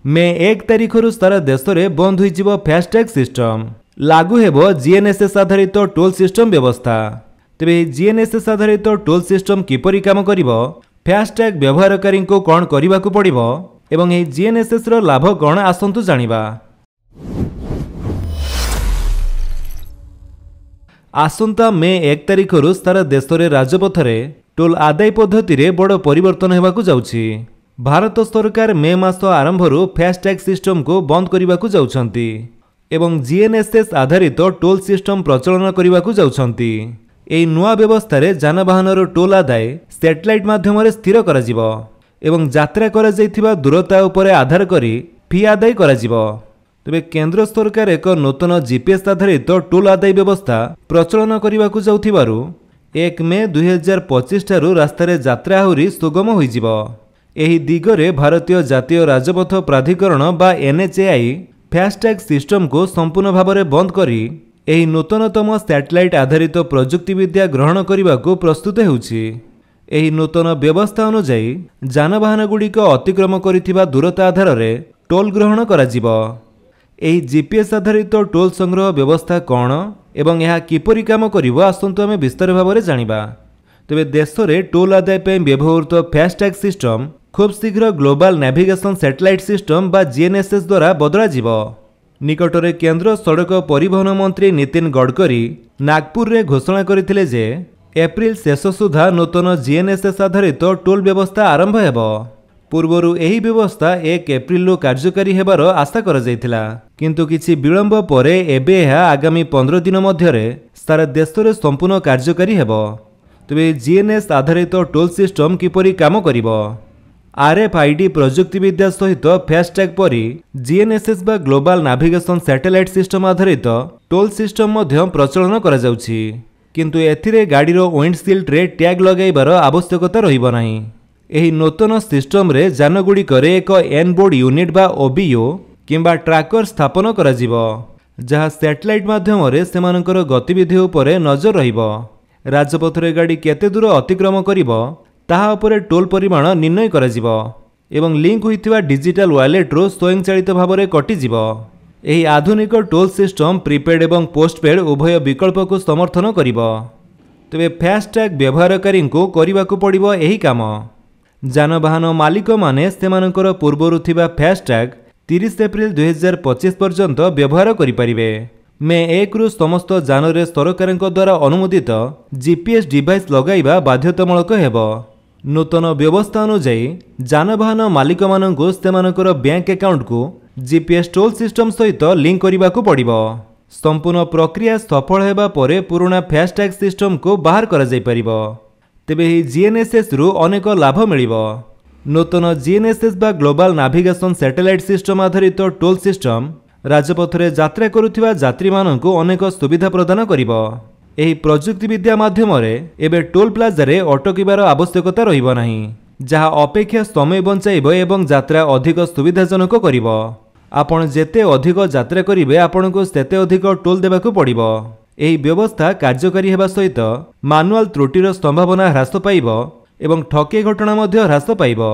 मे 1 तारिखर सारा देश में बंद हो फास्टैग सिस्टम लागू हेबो जीएनएसएस आधारित टोल सिस्टम व्यवस्था। तेबे जीएनएसएस आधारित टोल सिस्टम किपरि काम करिवो, फास्टैग व्यवहारकारी को कौन करने पड़िबो एवं एही जीएनएसएस रो लाभ कौन आसंतु जानिबा। आसंता मे 1 तारिखर सारा देश में राजपथ में टोल आदाय पद्धति रे बड़ परिवर्तन हेबाकु जाउछि। भारत सरकार मे मास आरंभरू फास्टैग सिस्टम को बंद करने जाउछंती एवं जीएनएसएस आधारित टोल सिस्टम प्रचलन करने जाउछंती। एही नुआ व्यवस्था रे जानवाहन टोल आदाय सैटेलाइट माध्यम स्थिर करा जिवो एवं यात्रा करा जायथिबा दूरता उपरे आधार करी फी आदाय करा जिवो। तेबे केंद्र सरकार एक नूतन जीपीएस आधारित टोल आदाय व्यवस्था प्रचलन करने जाउथिबारु 1 मे 2025 ठारू रास्ता रे यात्रा आहुरी सुगम होइजिवो। एही दिगरे भारतीय जातीय राजपथ प्राधिकरण बा एनएचएआई फास्टैग सिस्टम को संपूर्ण भाव में बंद करी एही नूतनतम सैटेलाइट आधारित प्रजुक्ति विद्या ग्रहण करने को प्रस्तुत होउछि। एही नूतन व्यवस्था अनुसार जानवाहन गुड़िक अतिक्रम करिथिबा दूरता आधार रे टोल ग्रहण करा जिवो। एही जीपीएस आधारित टोल संग्रह व्यवस्था कौन एवं यह किपरि काम करिवो आसंतु आमे विस्तार भाव में जानिबा। तेबे देश में टोल आदाय पे व्यवहृत फास्टैग सिस्टम खूब शीघ्र ग्लोबल नेविगेशन सैटेलाइट सिस्टम बा जीएनएसएस द्वारा बदला जिवो। निकटरे केंद्र सड़क परिवहन मंत्री नितिन गडकरी नागपुर रे घोषणा करथिले जे एप्रिल शेष सुधा नूतन जीएनएसएस आधारित टोल व्यवस्था आरंभ हेबो। पूर्वरु एही व्यवस्था 1 एप्रिल कार्यकारी हेबार आशा करा जायथिला, किंतु किछि विलंब परे एबे एहा आगामी 15 दिन मध्यरे सारा देश रे संपूर्ण कार्यकारी हेबो। तबे जीएनएस आधारित टोल सिस्टम किपरि काम करिवो। आरएफआईडी प्रजुक्ति विद्या सहित फास्टैग परी जीएनएसएस बा ग्लोबल नेविगेशन सैटेलाइट सिस्टम आधारित टोल सिस्टम मध्य प्रचलन करा जाउछि, किंतु एथिरे गाड़ीर विंडशील्ड रे टैग लगाइबार आवश्यकता रहिबो नाही। एही नूतन सिस्टम रे जानगुड़िकरे एक एनबोर्ड यूनिट बा ओबीओ किंबा ट्रैकर स्थापन करा जिवो, जहा सैटेलाइट माध्यम रे सेमानकर गतिविधि उपरे नजर रहिबो। राजपथ रे गाड़ी केते दूर अतिक्रम करिवो ताहा उपरे टोल परिमाण निर्णय करा जिवो एवं लिंक होइथिबा डिजिटल वॉलेट रो स्वयंचालित भाव में कटिजिवो। एही आधुनिक टोल सिस्टम प्रीपेड एवं पोस्टपेड उभय विकल्प को समर्थन करिवो। तेबे फास्टैग व्यवहारकारी को करिबाकू पड़िबो एही काम। जानवाहन मालिक माने सेमानकर पूर्वरु थिबा फास्टैग 30 एप्रिल 2025 पर्यंत व्यवहार करिपारिबे। मे 1 रु समस्त जान रे सरकार द्वारा अनुमोदित जीपीएस डिवाइस लगाइबा बाध्यतामूलक हेबो। नूतन व्यवस्था अनुसार जानवाहन मालिक मानकु सेमानकर बैंक अकाउंट को जीपीएस टोल सिस्टम सहित लिंक करबाकू पड़िबो। संपूर्ण प्रक्रिया सफल हेबा परे पुराना फास्टैग सिस्टम को बाहर करा जाय परिबो। तेबे ही जीएनएसएस रु अनेक लाभ मिलिबो। नूतन जीएनएसएस बा ग्लोबल नेविगेशन सैटेलाइट सिस्टम आधारित टोल सिस्टम राजपथ रे यात्रा करुथिबा यात्री मानकु अनेक सुविधा प्रदान करिबो। एही प्रजुक्ति विद्या माध्यम रे एबे टोल प्लाजा रे अटकिबार आवश्यकता रहिबो नाही, जहा अपेक्षा समय बंचाइबो एवं यात्रा अधिक सुविधाजनक करिबो। आपण जेते अधिक यात्रा करिवे आपनको सेते अधिक टोल देबाकू पड़िबो। एही व्यवस्था कार्यकारी हेबा सहित मानुअल त्रुटिर संभावना ह्रास पाइबो एवं ठके घटना मध्ये ह्रास पाइबो।